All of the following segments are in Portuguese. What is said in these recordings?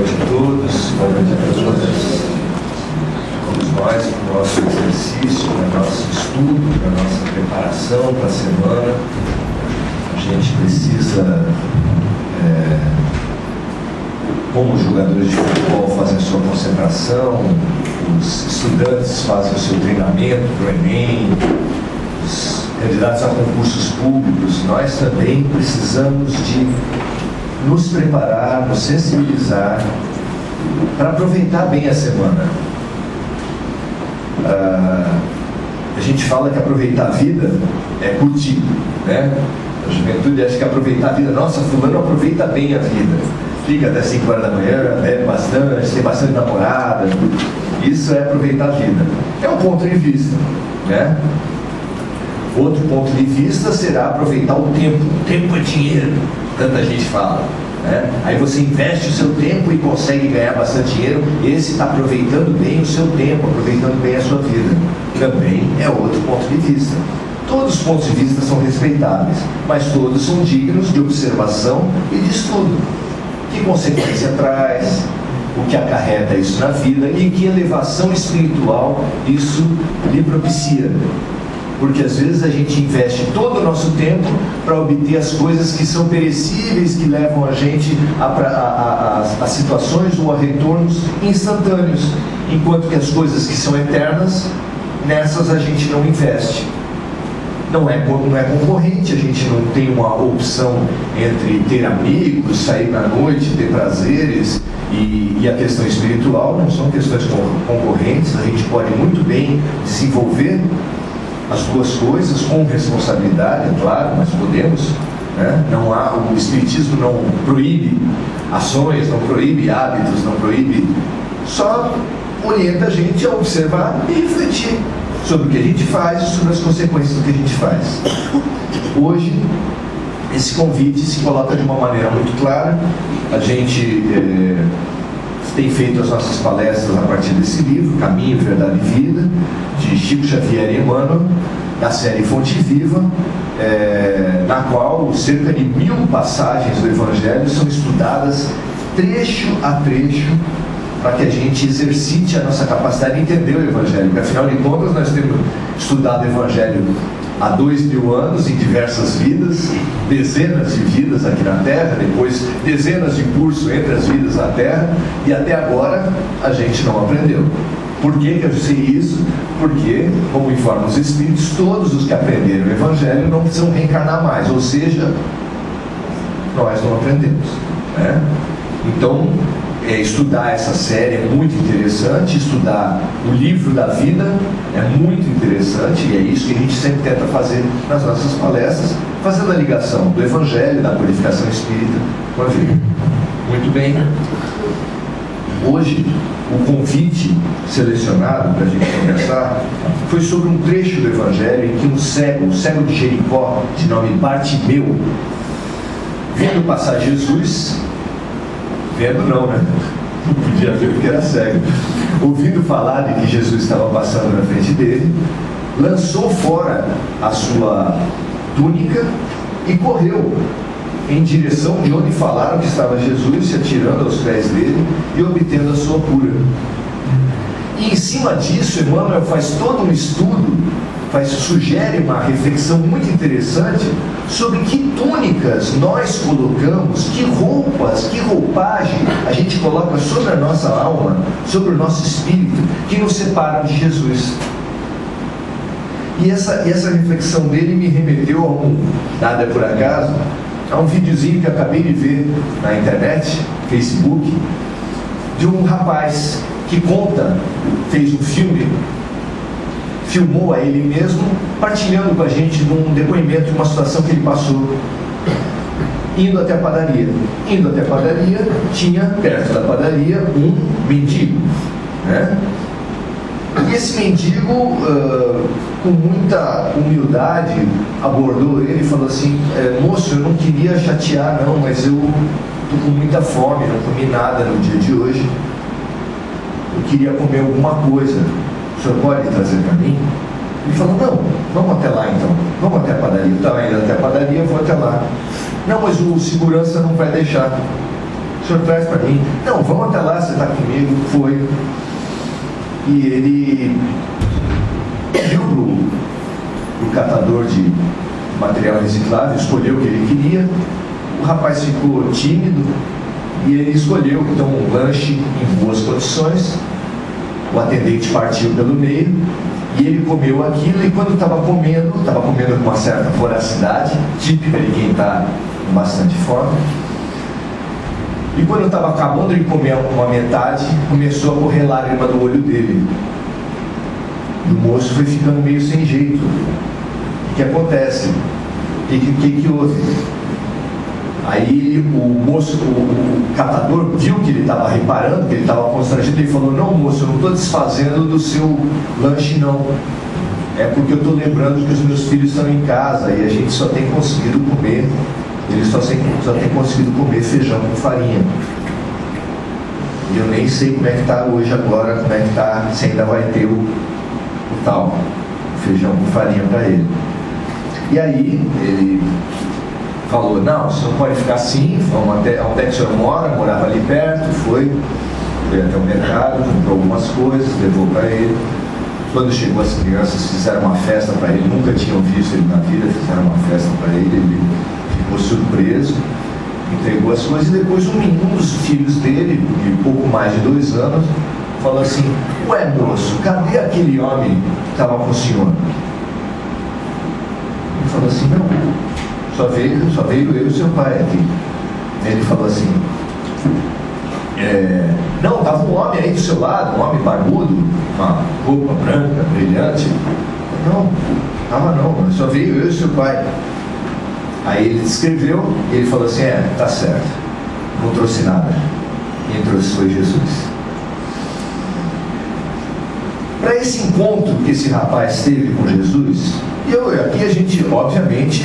noite a todos, boa noite a todas. Todos nós, para o nosso exercício, para o nosso estudo, para a nossa preparação para a semana, a gente precisa, como os jogadores de futebol fazem a sua concentração, os estudantes fazem o seu treinamento para o Enem, os candidatos a concursos públicos, nós também precisamos de nos preparar, nos sensibilizar para aproveitar bem a semana. A gente fala que aproveitar a vida é curtir, né? A juventude acha que aproveitar a vida, nossa, fulano aproveita bem a vida, fica até 5 horas da manhã, bebe bastante, tem bastante namorada. Isso é aproveitar a vida. É um ponto de vista, né? Outro ponto de vista será aproveitar o tempo. O tempo é dinheiro, tanta gente fala, né? Aí você investe o seu tempo e consegue ganhar bastante dinheiro. Esse está aproveitando bem o seu tempo, aproveitando bem a sua vida. Também é outro ponto de vista. Todos os pontos de vista são respeitáveis, mas todos são dignos de observação e de estudo. Que consequência traz, o que acarreta isso na vida e que elevação espiritual isso lhe propicia. Porque às vezes a gente investe todo o nosso tempo para obter as coisas que são perecíveis, que levam a gente a situações ou a retornos instantâneos, enquanto que as coisas que são eternas, nessas a gente não investe. Não é concorrente, a gente não tem uma opção entre ter amigos, sair na noite, ter prazeres e a questão espiritual, não são questões concorrentes. A gente pode muito bem desenvolver as duas coisas com responsabilidade, é claro, mas podemos, né? O Espiritismo não proíbe ações, não proíbe hábitos, não proíbe, só orienta a gente a observar e refletir sobre o que a gente faz e sobre as consequências do que a gente faz. Hoje, esse convite se coloca de uma maneira muito clara. A gente tem feito as nossas palestras a partir desse livro, Caminho, Verdade e Vida, de Chico Xavier e Emmanuel, da série Fonte Viva, na qual cerca de 1000 passagens do Evangelho são estudadas trecho a trecho, para que a gente exercite a nossa capacidade de entender o Evangelho, porque afinal de contas nós temos estudado o Evangelho há 2000 anos, em diversas vidas, dezenas de vidas aqui na Terra, depois dezenas de cursos entre as vidas na Terra, e até agora a gente não aprendeu. Por que eu sei isso? Porque, como informam os Espíritos, todos os que aprenderam o Evangelho não precisam reencarnar mais, ou seja, nós não aprendemos, né? Então, estudar essa série é muito interessante, estudar o livro da vida é muito interessante, e é isso que a gente sempre tenta fazer nas nossas palestras, fazendo a ligação do Evangelho, da purificação espírita com a vida. Muito bem. Hoje, o convite selecionado para a gente conversar foi sobre um trecho do Evangelho em que um cego de Jericó, de nome Bartimeu, vendo passar Jesus, vendo não, né? Não podia ver porque era cego. Ouvindo falar de que Jesus estava passando na frente dele, lançou fora a sua túnica e correu em direção de onde falaram que estava Jesus, se atirando aos pés dele e obtendo a sua cura. E em cima disso, Emmanuel faz todo um estudo, sugere uma reflexão muito interessante sobre que túnicas nós colocamos, que roupas, que roupagem a gente coloca sobre a nossa alma, sobre o nosso espírito, que nos separam de Jesus. E essa reflexão dele me remeteu nada por acaso, a um videozinho que eu acabei de ver na internet, Facebook, de um rapaz que fez um filme, filmou a ele mesmo, partilhando com a gente num depoimento de uma situação que ele passou, indo até a padaria. Indo até a padaria, tinha perto da padaria um mendigo, né? E esse mendigo, com muita humildade, abordou ele e falou assim: moço, eu não queria chatear não, mas eu estou com muita fome, não comi nada no dia de hoje, eu queria comer alguma coisa, o senhor pode trazer para mim? Ele falou: não, vamos até lá então, vamos até a padaria. Estava indo até a padaria, vou até lá. Não, mas o segurança não vai deixar. O senhor traz para mim. Não, vamos até lá, você está comigo. Foi. E ele viu pro catador de material reciclável, escolheu o que ele queria. O rapaz ficou tímido e ele escolheu então um lanche em boas condições. O atendente partiu pelo meio e ele comeu aquilo, e quando estava comendo com uma certa voracidade, típica de quem está com bastante fome. E quando estava acabando de comer uma metade, começou a correr lágrima do olho dele. E o moço foi ficando meio sem jeito. O que acontece? O que houve? Aí o catador viu que ele estava reparando, que ele estava constrangido, e falou: não, moço, eu não estou desfazendo do seu lanche, não. É porque eu estou lembrando que os meus filhos estão em casa e a gente só tem conseguido comer, eles só tem conseguido comer feijão com farinha. E eu nem sei como é que está hoje agora, como é que está, se ainda vai ter o tal feijão com farinha para ele. E aí ele falou: não, você não pode ficar assim, vamos até onde é que o senhor mora? Morava ali perto, foi até o mercado, comprou algumas coisas, levou para ele. Quando chegou, as crianças fizeram uma festa para ele, nunca tinham visto ele na vida, fizeram uma festa para ele, ele ficou surpreso, entregou as coisas, e depois um dos filhos dele, de pouco mais de 2 anos, falou assim: ué, moço, cadê aquele homem que estava com o senhor? Ele falou assim: não, só veio eu e seu pai aqui. Ele falou assim: não, estava um homem aí do seu lado, um homem barbudo, uma roupa branca, brilhante. Não, estava não, só veio eu e seu pai. Aí ele descreveu, ele falou assim: tá certo, não trouxe nada. Quem trouxe foi Jesus. Para esse encontro que esse rapaz teve com Jesus, aqui a gente obviamente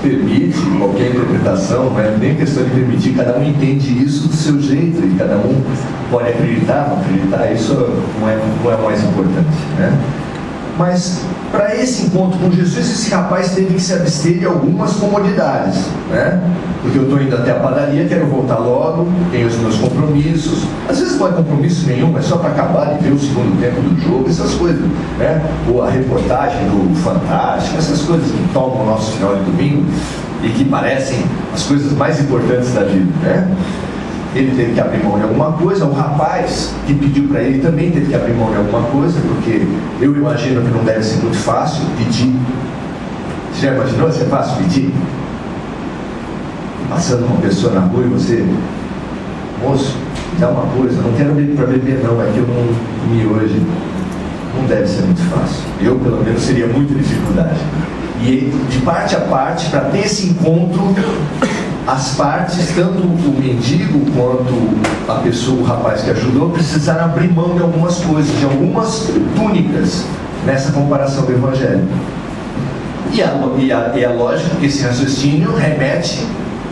permite qualquer interpretação, não é nem questão de permitir, cada um entende isso do seu jeito, e cada um pode acreditar, não acreditar, isso não é mais importante, né? Mas para esse encontro com Jesus, esse rapaz teve que se abster de algumas comodidades, né? Porque eu estou indo até a padaria, quero voltar logo, tenho os meus compromissos. Às vezes não é compromisso nenhum, é só para acabar de ver o segundo tempo do jogo, essas coisas, né? Ou a reportagem do Fantástico, essas coisas que tomam o nosso final de domingo e que parecem as coisas mais importantes da vida, né? Ele teve que abrir mão de alguma coisa. O rapaz que pediu para ele também teve que abrir mão de alguma coisa, porque eu imagino que não deve ser muito fácil pedir. Você já imaginou se é fácil pedir? Passando uma pessoa na rua e você: moço, dá uma coisa, não quero beber para beber não, é que eu não comi hoje. Não deve ser muito fácil. Eu, pelo menos, seria muita dificuldade. E de parte a parte, para ter esse encontro, as partes, tanto o mendigo quanto a pessoa, o rapaz que ajudou, precisaram abrir mão de algumas coisas, de algumas túnicas, nessa comparação do Evangelho. E é lógico que esse raciocínio remete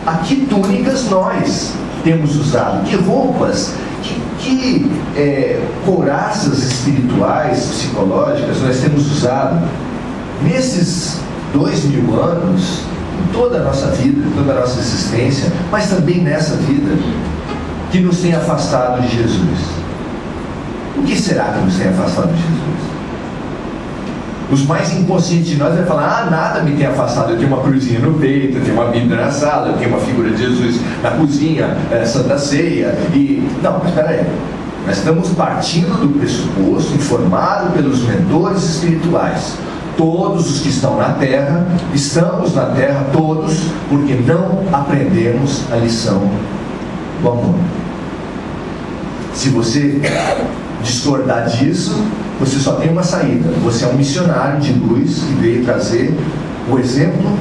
a que túnicas nós temos usado, que roupas, que couraças espirituais, psicológicas nós temos usado nesses 2000 anos, em toda a nossa vida, toda a nossa existência, mas também nessa vida, que nos tem afastado de Jesus. O que será que nos tem afastado de Jesus? Os mais inconscientes de nós vão falar: nada me tem afastado, eu tenho uma cruzinha no peito, eu tenho uma Bíblia na sala, eu tenho uma figura de Jesus na cozinha, Santa Ceia, e... Não, mas espera aí, nós estamos partindo do pressuposto, informado pelos mentores espirituais. Todos os que estão na terra, estamos na terra todos, porque não aprendemos a lição do amor. Se você discordar disso, você só tem uma saída: você é um missionário de luz que veio trazer o exemplo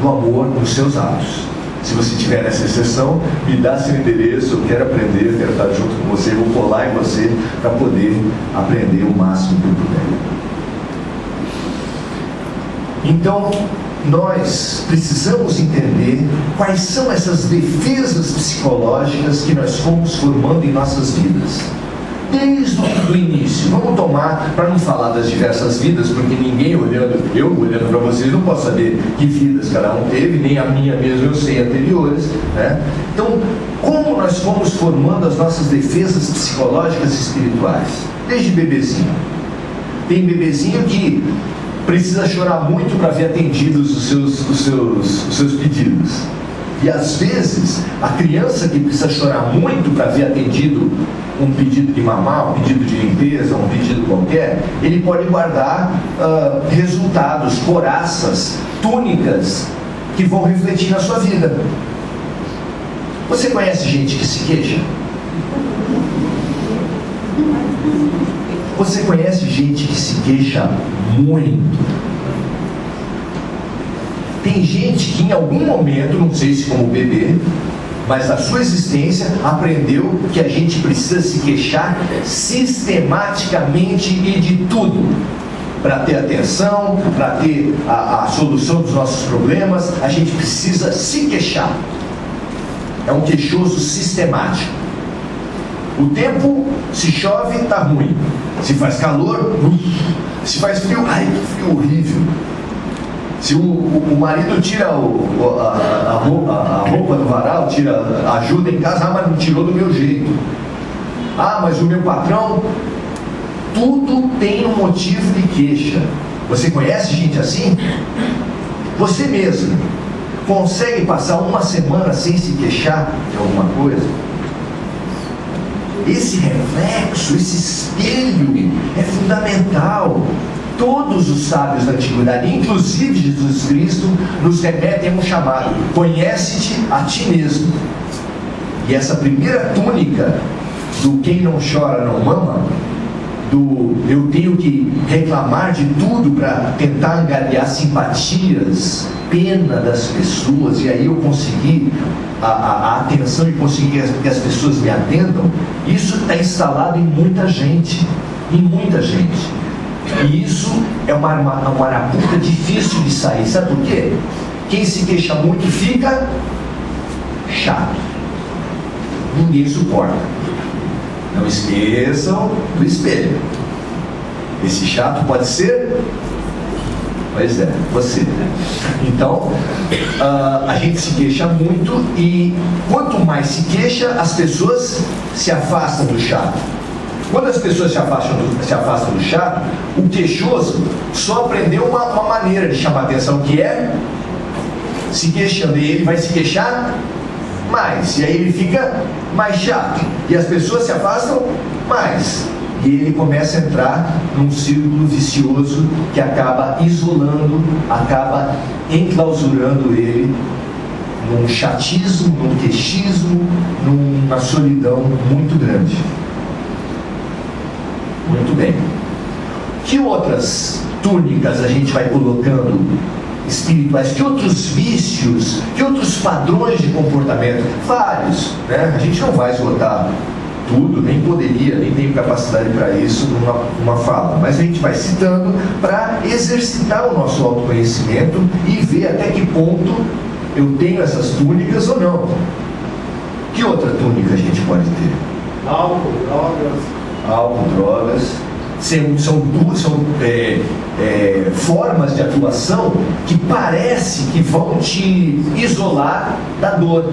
do amor nos seus atos. Se você tiver essa exceção, me dá seu endereço, eu quero aprender, eu quero estar junto com você, eu vou colar em você para poder aprender o máximo que eu puder. Então, nós precisamos entender quais são essas defesas psicológicas que nós fomos formando em nossas vidas. Desde o início, vamos tomar, para não falar das diversas vidas, porque ninguém olhando para vocês, não posso saber que vidas cada um teve, nem a minha mesmo eu sei anteriores, né? Então, como nós fomos formando as nossas defesas psicológicas e espirituais? Desde bebezinho. Tem bebezinho que precisa chorar muito para ver atendidos os seus pedidos. E às vezes, a criança que precisa chorar muito para ver atendido um pedido de mamar, um pedido de limpeza, um pedido qualquer, ele pode guardar resultados, coraças, túnicas que vão refletir na sua vida. Você conhece gente que se queixa? Você conhece gente que se queixa muito? Tem gente que em algum momento, não sei se como bebê, mas na sua existência aprendeu que a gente precisa se queixar sistematicamente e de tudo, para ter atenção, para ter a solução dos nossos problemas. A gente precisa se queixar. É um queixoso sistemático. O tempo, se chove, está ruim. Se faz calor, se faz frio, ai que frio horrível. Se o marido tira a roupa do varal, ajuda em casa, mas não tirou do meu jeito. Mas o meu patrão, tudo tem um motivo de queixa. Você conhece gente assim? Você mesmo consegue passar uma semana sem se queixar de alguma coisa? Esse reflexo, esse espelho é fundamental. Todos os sábios da antiguidade, inclusive Jesus Cristo, nos remetem a um chamado: conhece-te a ti mesmo. E essa primeira túnica do quem não chora não mama, do eu tenho que reclamar de tudo para tentar angariar simpatias, pena das pessoas, e aí eu conseguir a atenção e conseguir que as pessoas me atendam, isso está instalado em muita gente, E isso é uma arapuca difícil de sair. Sabe por quê? Quem se queixa muito fica chato. Ninguém suporta. Não esqueçam do espelho. Esse chato pode ser... Pois é, você. Então, a gente se queixa muito, e quanto mais se queixa, as pessoas se afastam do chato. Quando as pessoas se afastam do chato, o queixoso só aprendeu uma maneira de chamar a atenção, que é se queixando, e ele vai se queixar mais, e aí ele fica mais chato, e as pessoas se afastam mais, e ele começa a entrar num círculo vicioso que acaba isolando, acaba enclausurando ele num chatismo, num queixismo, numa solidão muito grande. Muito bem. Que outras túnicas a gente vai colocando espirituais? Que outros vícios? Que outros padrões de comportamento? Vários, né? A gente não vai esgotar tudo, nem poderia, nem tem capacidade para isso numa fala, mas a gente vai citando para exercitar o nosso autoconhecimento e ver até que ponto eu tenho essas túnicas ou não. Que outra túnica a gente pode ter? Álcool, drogas. São formas de atuação que parece que vão te isolar da dor.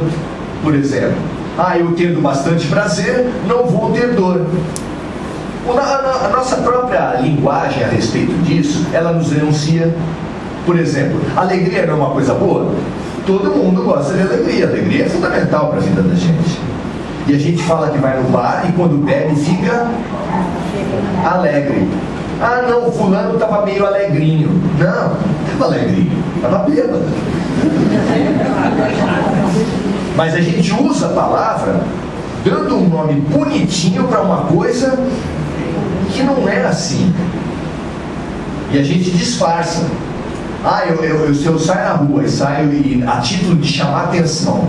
Por exemplo, eu tendo bastante prazer, não vou ter dor. A nossa própria linguagem a respeito disso, ela nos denuncia. Por exemplo, alegria não é uma coisa boa? Todo mundo gosta de alegria. Alegria é fundamental para a vida da gente. E a gente fala que vai no bar e quando bebe fica alegre. Não, fulano estava meio alegrinho. Não estava alegrinho, estava bêbado. Mas a gente usa a palavra dando um nome bonitinho para uma coisa que não é assim. E a gente disfarça. Se eu saio na rua e saio a título de chamar atenção,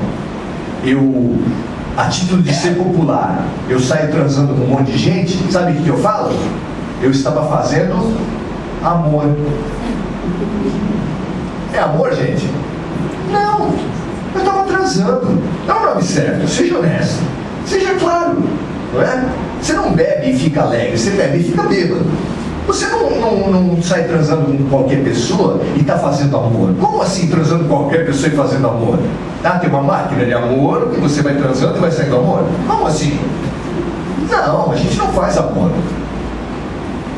a título de ser popular, eu saio transando com um monte de gente, sabe o que eu falo? Eu estava fazendo amor. É amor, gente? Não, eu estava transando. É o nome certo, seja honesto, seja claro, não é? Você não bebe e fica alegre, você bebe e fica bêbado. Você não sai transando com qualquer pessoa e está fazendo amor. Como assim transando com qualquer pessoa e fazendo amor? Tem uma máquina de amor que você vai transando e vai saindo amor? Como assim? Não, a gente não faz amor.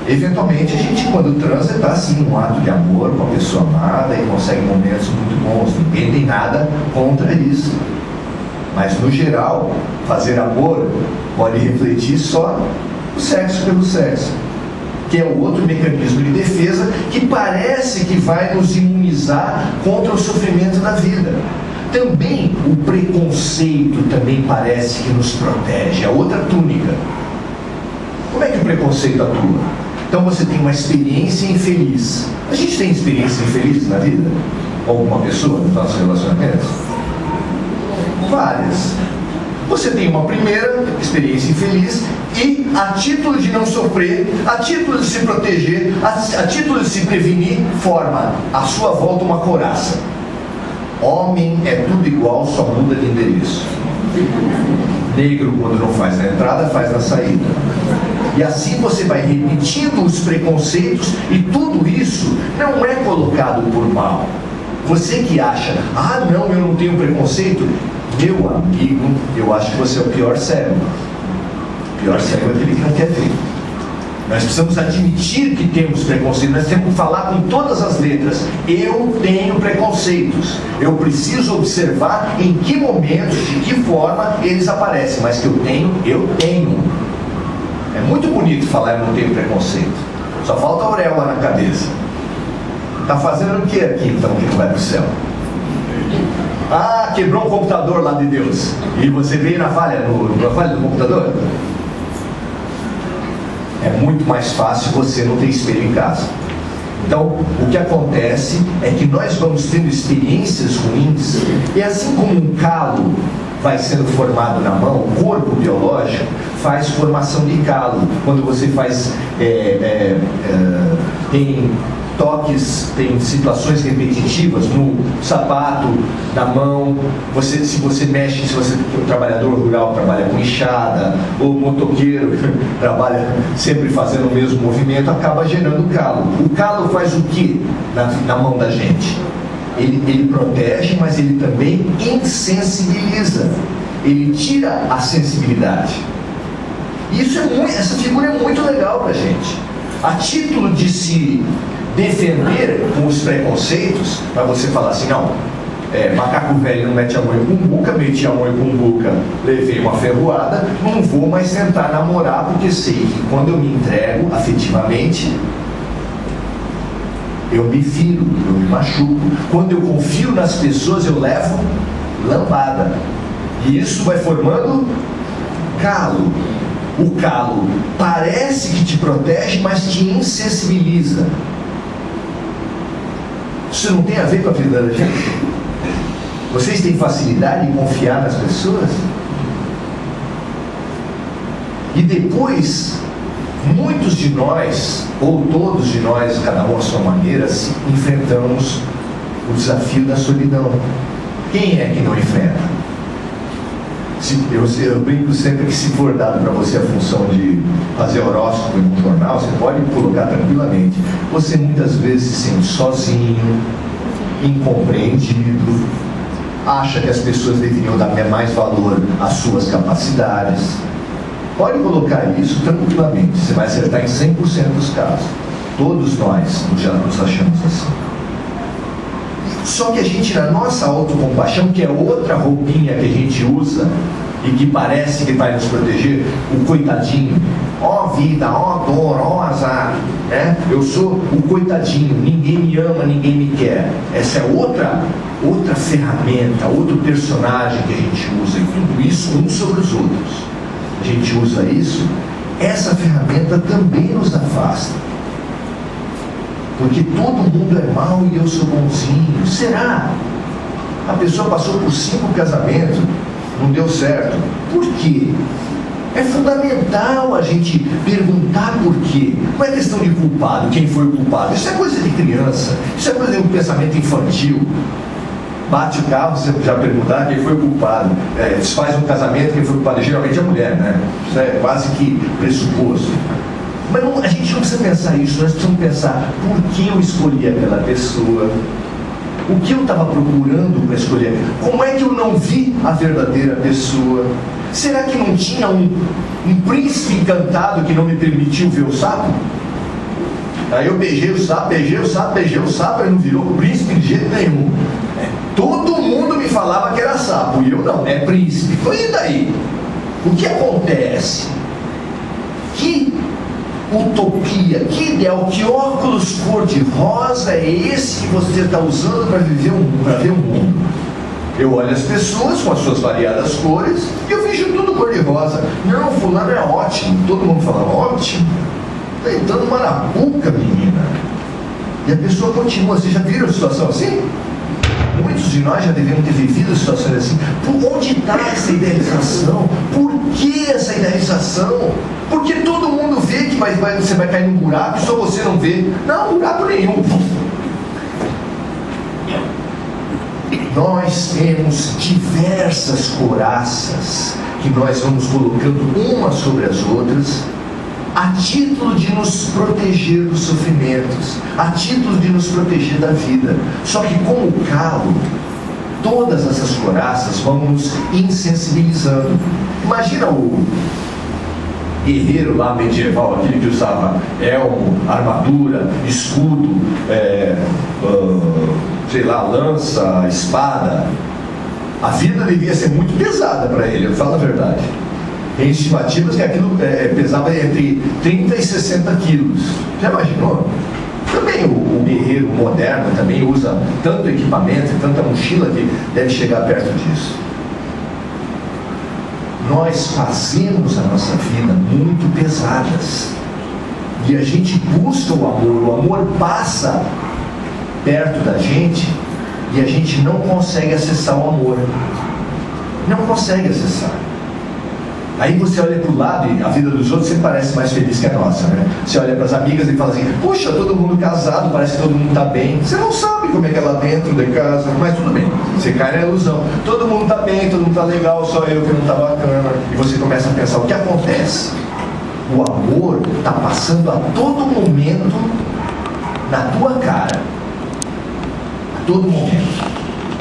Eventualmente a gente, quando transa, está assim, um ato de amor com a pessoa amada e consegue momentos muito bons. Ninguém tem nada contra isso. Mas no geral, fazer amor pode refletir só o sexo pelo sexo, que é o outro mecanismo de defesa que parece que vai nos imunizar contra o sofrimento da vida. Também o preconceito também parece que nos protege, é outra túnica. Como é que o preconceito atua? Então você tem uma experiência infeliz. A gente tem experiências infelizes na vida? Com alguma pessoa nos nossos relacionamentos? Várias. Você tem uma primeira experiência infeliz e, a título de não sofrer, a título de se proteger, a título de se prevenir, forma à sua volta uma couraça. Homem é tudo igual, só muda de endereço. Negro, quando não faz na entrada, faz na saída. E assim você vai repetindo os preconceitos e tudo isso não é colocado por mal. Você que acha, não, eu não tenho preconceito, meu amigo, eu acho que você é o pior cego. O pior cego é aquele que não quer ver. Nós precisamos admitir que temos preconceito, nós temos que falar com todas as letras. Eu tenho preconceitos. Eu preciso observar em que momentos, de que forma eles aparecem. Mas que eu tenho. É muito bonito falar eu não tenho preconceito. Só falta a auréola na cabeça. Está fazendo o que aqui então que não vai para o céu? Quebrou um computador lá de Deus. E você veio na falha do computador? É muito mais fácil você não ter espelho em casa. Então, o que acontece é que nós vamos tendo experiências ruins, e assim como um calo vai sendo formado na mão, o corpo biológico faz formação de calo. Quando você faz, tem toques, tem situações repetitivas no sapato, na mão, se você mexe, se você o trabalhador rural trabalha com enxada, ou motoqueiro trabalha sempre fazendo o mesmo movimento, acaba gerando calo. O calo faz o que na mão da gente? Ele protege, mas ele também insensibiliza. Ele tira a sensibilidade. Essa figura é muito legal pra gente. A título de se defender com os preconceitos, para você falar assim, não, macaco velho não mete a mão com buca, meti a mão com buca, levei uma ferroada, não vou mais tentar namorar, porque sei que quando eu me entrego afetivamente, eu me firo, eu me machuco. Quando eu confio nas pessoas, eu levo lambada. E isso vai formando calo. O calo parece que te protege, mas te insensibiliza. Isso não tem a ver com a vida da gente? Vocês têm facilidade em confiar nas pessoas? E depois, muitos de nós, ou todos de nós, cada um à sua maneira, enfrentamos o desafio da solidão. Quem é que não enfrenta? Eu brinco sempre que, se for dado para você a função de fazer horóscopo em um jornal, você pode colocar tranquilamente. Você muitas vezes se sente sozinho, incompreendido, acha que as pessoas deveriam dar mais valor às suas capacidades. Pode colocar isso tranquilamente, você vai acertar em 100% dos casos. Todos nós já nos achamos assim. Só que a gente, na nossa autocompaixão, que é outra roupinha que a gente usa e que parece que vai nos proteger, o coitadinho, vida, dor, azar, né? Eu sou o coitadinho, ninguém me ama, ninguém me quer. Essa é outra ferramenta, outro personagem que a gente usa, e tudo isso uns sobre os outros. A gente usa isso, essa ferramenta também nos afasta. Porque todo mundo é mau e eu sou bonzinho. Será? A pessoa passou por 5 casamentos, não deu certo. Por quê? É fundamental a gente perguntar por quê. Não é questão de culpado, quem foi o culpado. Isso é coisa de criança. Isso é coisa de um pensamento infantil. Bate o carro, você já perguntar quem foi o culpado. Faz um casamento, quem foi o culpado? Geralmente é a mulher, né? Isso é quase que pressuposto. Mas a gente não precisa pensar isso, nós precisamos pensar por que eu escolhi aquela pessoa, o que eu estava procurando para escolher, como é que eu não vi a verdadeira pessoa. Será que não tinha um príncipe encantado que não me permitiu ver o sapo? Aí eu beijei o sapo, e não virou príncipe de jeito nenhum. Todo mundo me falava que era sapo, e eu não, é príncipe. E daí? O que acontece? Que utopia, que ideal, que óculos cor-de-rosa é esse que você está usando para ver o mundo? Eu olho as pessoas com as suas variadas cores e eu vejo tudo cor-de-rosa. Não, fulano é ótimo. Todo mundo fala, ótimo. Está entrando uma arapuca, menina. E a pessoa continua. Vocês já viram a situação assim? Muitos de nós já devemos ter vivido situações assim. Por onde está essa idealização? Por que essa idealização? Porque todo mundo vê que você vai cair num buraco e só você não vê. Não, buraco nenhum. Nós temos diversas couraças que nós vamos colocando umas sobre as outras, a título de nos proteger dos sofrimentos, a título de nos proteger da vida. Só que com o calo, todas essas couraças vão nos insensibilizando. Imagina o guerreiro lá medieval, aquele que usava elmo, armadura, escudo, lança, espada. A vida devia ser muito pesada para ele, eu falo a verdade. Tem estimativas que aquilo pesava entre 30 e 60 quilos. Já imaginou? Também o guerreiro moderno também usa tanto equipamento, tanta mochila que deve chegar perto disso. Nós fazemos a nossa vida muito pesadas. E a gente busca o amor passa perto da gente e a gente não consegue acessar o amor. Não consegue acessar. Aí você olha para o lado e a vida dos outros sempre parece mais feliz que a nossa, né? Você olha para as amigas e fala assim, puxa, todo mundo casado, parece que todo mundo está bem. Você não sabe como é que é lá dentro de casa, mas tudo bem, você cai na ilusão. Todo mundo está bem, todo mundo está legal, só eu que não está bacana. E você começa a pensar, o que acontece? O amor está passando a todo momento na tua cara. A todo momento.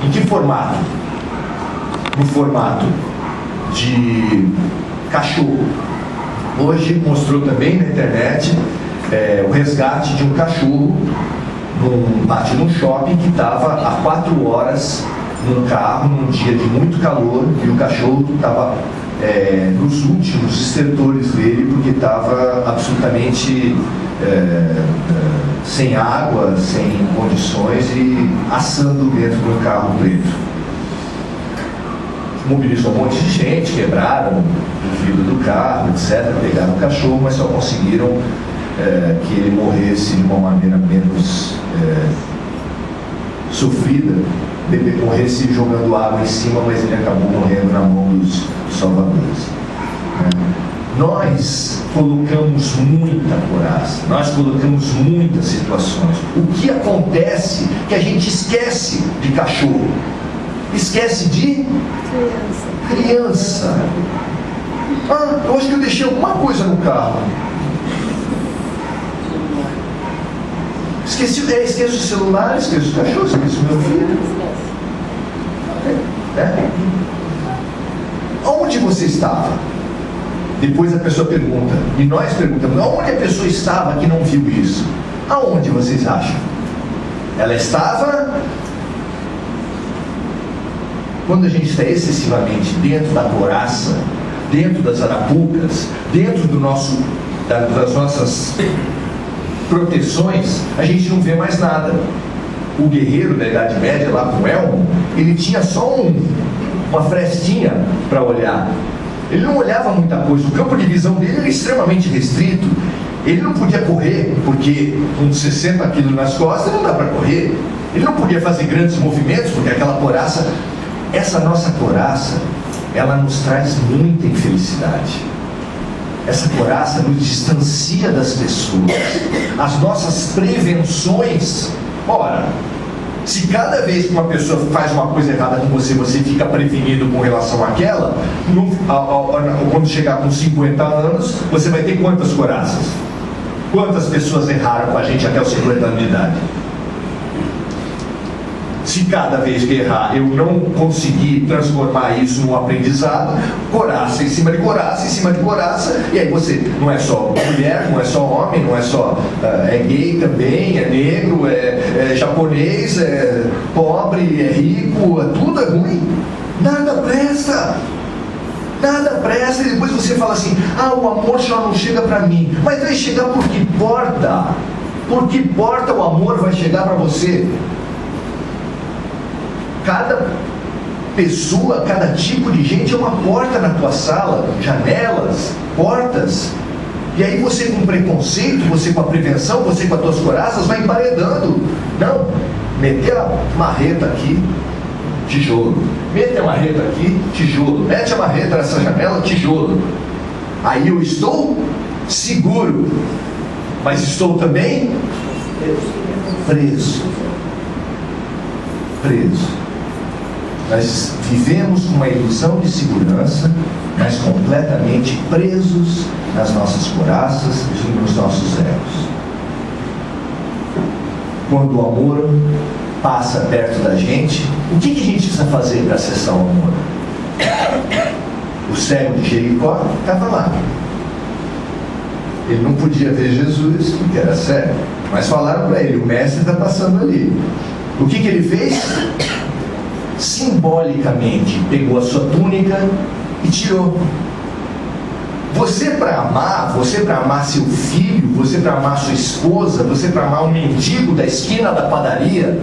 Em que formato? No formato de cachorro. Hoje mostrou também na internet o resgate de um cachorro num pátio de um shopping que estava há 4 horas num carro, num dia de muito calor, e o cachorro estava nos últimos estertores dele, porque estava absolutamente sem água, sem condições e assando dentro do carro preto. Mobilizou um monte de gente, quebraram o vidro do carro, etc. Pegaram o cachorro, mas só conseguiram que ele morresse de uma maneira menos sofrida. Morresse jogando água em cima, mas ele acabou morrendo na mão dos salvadores. Nós colocamos muita couraça, nós colocamos muitas situações. O que acontece que a gente esquece de cachorro? Esquece de criança. Eu acho que eu deixei alguma coisa no carro. Esqueço o celular, esqueço o cachorro, esqueço o meu filho. Onde você estava? Depois a pessoa pergunta, e nós perguntamos, onde a pessoa estava que não viu isso? Aonde vocês acham? Ela estava... Quando a gente está excessivamente dentro da couraça, dentro das arapucas, dentro das nossas proteções, a gente não vê mais nada. O guerreiro da Idade Média, lá com o elmo, ele tinha só uma frestinha para olhar. Ele não olhava muita coisa, o campo de visão dele era extremamente restrito. Ele não podia correr, porque com 60 quilos nas costas não dá para correr. Ele não podia fazer grandes movimentos, porque aquela couraça... Essa nossa couraça, ela nos traz muita infelicidade. Essa couraça nos distancia das pessoas. As nossas prevenções, ora, se cada vez que uma pessoa faz uma coisa errada com você, você fica prevenido com relação àquela, quando chegar com 50 anos, você vai ter quantas couraças? Quantas pessoas erraram com a gente até os 50 anos de idade? Se cada vez que errar eu não conseguir transformar isso num aprendizado, coraça em cima de coraça, em cima de coraça, e aí você não é só mulher, não é só homem, não é só é gay também, é negro, é japonês, é pobre, é rico, tudo é ruim, nada presta. Nada presta, e depois você fala assim: ah, o amor só não chega para mim. Mas vai chegar por que porta? Por que porta o amor vai chegar para você? Cada pessoa, cada tipo de gente é uma porta na tua sala, janelas, portas. E aí você com preconceito, você com a prevenção, você com as tuas coraças, vai emparedando. Não, meter a marreta aqui, tijolo. Mete a marreta aqui, tijolo. Mete a marreta nessa janela, tijolo. Aí eu estou seguro, mas estou também preso. Nós vivemos uma ilusão de segurança, mas completamente presos nas nossas coraças e nos nossos egos. Quando o amor passa perto da gente, o que a gente precisa fazer para acessar o amor? O cego de Jericó estava lá. Ele não podia ver Jesus porque era cego, mas falaram para ele: o mestre está passando ali. O que ele fez? Simbolicamente pegou a sua túnica e tirou. Você para amar seu filho, você para amar sua esposa, você para amar um mendigo da esquina da padaria,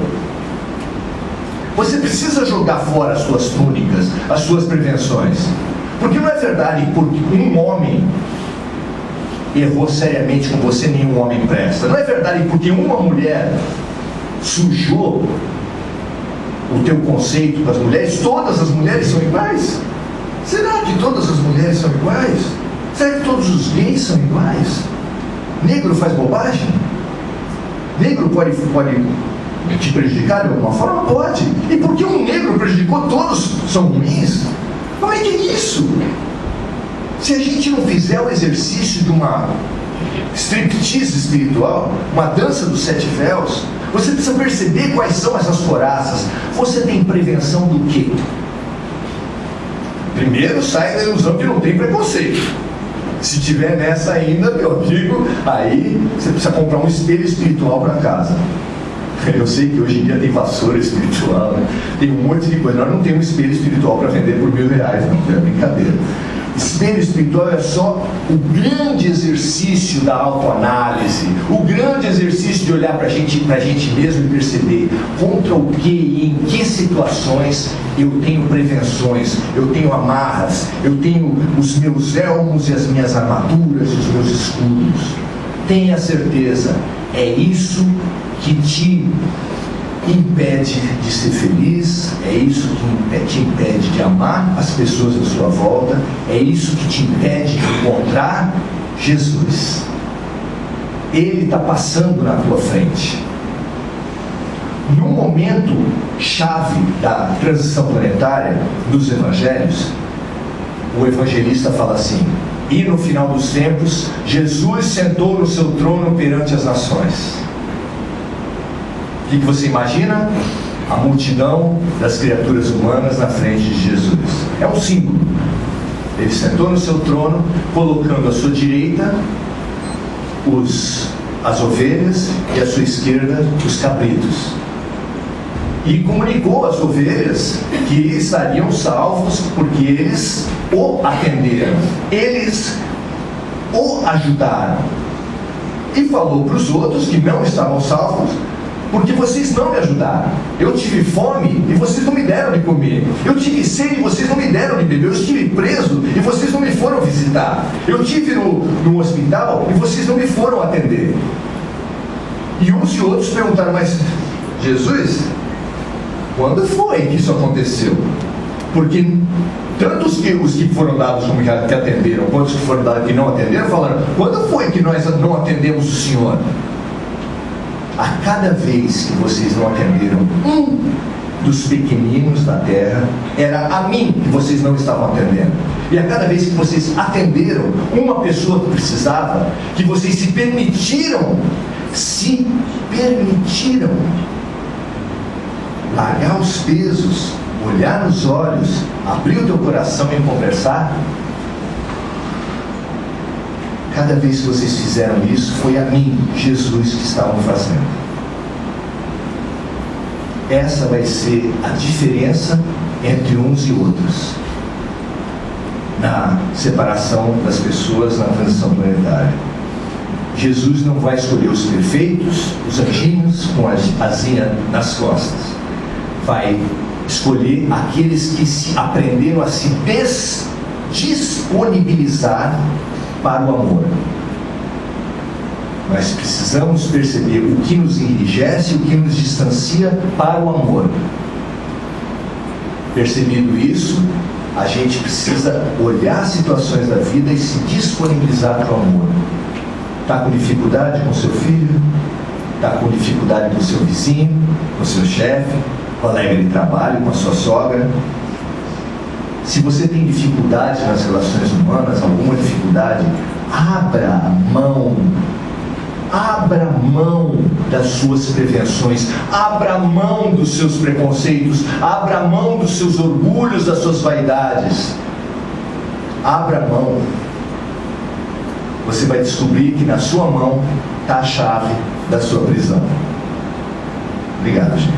você precisa jogar fora as suas túnicas, as suas prevenções. Porque não é verdade que porque um homem errou seriamente com você, nenhum homem presta. Não é verdade que porque uma mulher sujou o teu conceito das mulheres, todas as mulheres são iguais? Será que todas as mulheres são iguais? Será que todos os gays são iguais? Negro faz bobagem? Negro pode te prejudicar de alguma forma? Pode. E porque um negro prejudicou, todos são ruins? Como é que é isso? Se a gente não fizer o exercício de uma striptease espiritual, uma dança dos 7 véus, você precisa perceber quais são essas coraças. Você tem prevenção do quê? Primeiro, sai da ilusão que não tem preconceito. Se tiver nessa ainda, meu amigo, aí você precisa comprar um espelho espiritual para casa. Eu sei que hoje em dia tem vassoura espiritual, né? Tem um monte de coisa. Nós não temos espelho espiritual para vender por R$1.000, não, é brincadeira. Espelho espiritual é só o grande exercício da autoanálise, o grande exercício de olhar para a gente mesmo e perceber contra o que e em que situações eu tenho prevenções, eu tenho amarras, eu tenho os meus elmos e as minhas armaduras e os meus escudos. Tenha certeza, é isso que te impede de ser feliz, é isso que te impede de amar as pessoas à sua volta, é isso que te impede de encontrar Jesus. Ele está passando na tua frente. No momento chave da transição planetária dos evangelhos, o evangelista fala assim: e no final dos tempos, Jesus sentou no seu trono perante as nações. O que você imagina? A multidão das criaturas humanas na frente de Jesus. É um símbolo. Ele sentou no seu trono, colocando à sua direita as ovelhas e à sua esquerda os cabritos. E comunicou às ovelhas que estariam salvos porque eles o atenderam, eles o ajudaram. E falou para os outros que não estavam salvos: porque vocês não me ajudaram. Eu tive fome e vocês não me deram de comer. Eu tive sede e vocês não me deram de beber. Eu estive preso e vocês não me foram visitar. Eu estive no hospital e vocês não me foram atender. E uns e outros perguntaram: mas Jesus, quando foi que isso aconteceu? Porque tanto os que foram dados como que atenderam, quanto os que foram dados que não atenderam, falaram: quando foi que nós não atendemos o Senhor? A cada vez que vocês não atenderam um dos pequeninos da terra, era a mim que vocês não estavam atendendo. E a cada vez que vocês atenderam uma pessoa que precisava, que vocês se permitiram largar os pesos, olhar nos olhos, abrir o teu coração e conversar, cada vez que vocês fizeram isso, foi a mim, Jesus, que estavam fazendo. Essa vai ser a diferença entre uns e outros na separação das pessoas na transição planetária. Jesus não vai escolher os perfeitos, os anjinhos com a asinha nas costas. Vai escolher aqueles que aprenderam a se disponibilizar para o amor. Nós precisamos perceber o que nos enrijece e o que nos distancia para o amor. Percebido isso, a gente precisa olhar as situações da vida e se disponibilizar para o amor. Está com dificuldade com seu filho? Está com dificuldade com seu vizinho, com seu chefe, colega de trabalho, com a sua sogra? Se você tem dificuldade nas relações humanas, alguma dificuldade, abra mão das suas prevenções, abra mão dos seus preconceitos, abra mão dos seus orgulhos, das suas vaidades, abra mão. Você vai descobrir que na sua mão está a chave da sua prisão. Obrigado, gente.